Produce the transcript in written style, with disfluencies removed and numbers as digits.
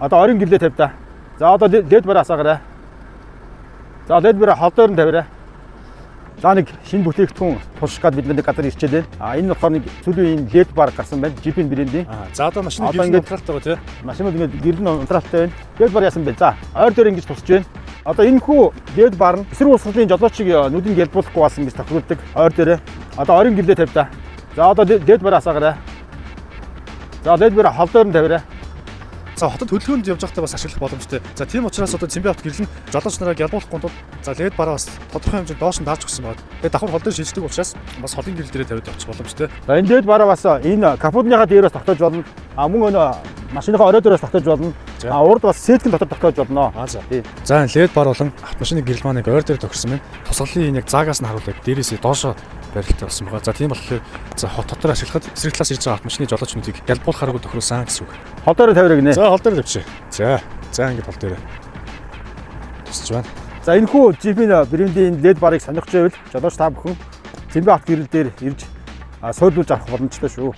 Одоо орон гэрлээ тавьдаа. За одоо дээд бараа асаагараа. За дээд бараа хол дээр нь тавиараа. За нэг шинэ бүтээгдэхүүн тулших гад бид нэг газар ирчээд байна. Энэ болохоор нэг сүүлийн LED бар гарсан байна. Jeep-ийн брендийн. За одоо машины гэрэл унтраалтай байгаа тийм. Машинууд ингээд гэрэл нь унтраалтай байна. LED бар яасан бэ? За ойр дээр ингэж тусч байна. Одоо энэ хүү LED бар нь эсрэг урсгалын жолоочийг нүдэн гялбуулахгүй бас ингэж тохируулдаг. Ойр дээр. Одоо орон гэрлээ тавьдаа. За одоо LED бар асаагараа. За LED бар хол дээр нь тавиараа. За хотод хөдөлгөөнд явж байхдаа бас ашиглах боломжтой. За тийм учраас одоо Цэмбэ хот гэрэл нь жолооч нараа гялбуулахгүй тул за LED бараа бас тодорхой хэмжээнд доош нь дааж өгсөн байна. Тэгээд давхар хол дээр шилждэг учраас бас холын гэрэл дээрээ тавиад авчих боломжтой. За энэ LED бараа бас энэ капотныхаа дээрээс тогтоож болно. Мөн өнө машиныхаа орой дээрээс тогтоож болно. Урд бас сеткийн дотор тогтоож болно. За. За энэ LED бар болон автомашины гэрэл маань ойр дээр тохирсон байна. Тусгалын яг заагаас нь харуулдаг дээрээсээ доошоо барилттай болсон байгаа. За тийм болохоор за хот дотор ашиглахад эсрэг талаас ирж байгаа автомашины жолоочнуудыг гялбуулах аргагүй тохируулсан гэсэн үг. Хол дээр тавиараа гинэ. За хол дээр тавьчих. За ингэж хол дээр тусч байна. За энэ хүү Jeep-ийн брендийн LED барыг сонирхож байвал жолооч та бүхэн Цэмбэ хот гэрэл дээр ирж суурлуулж авах боломжтой шүү.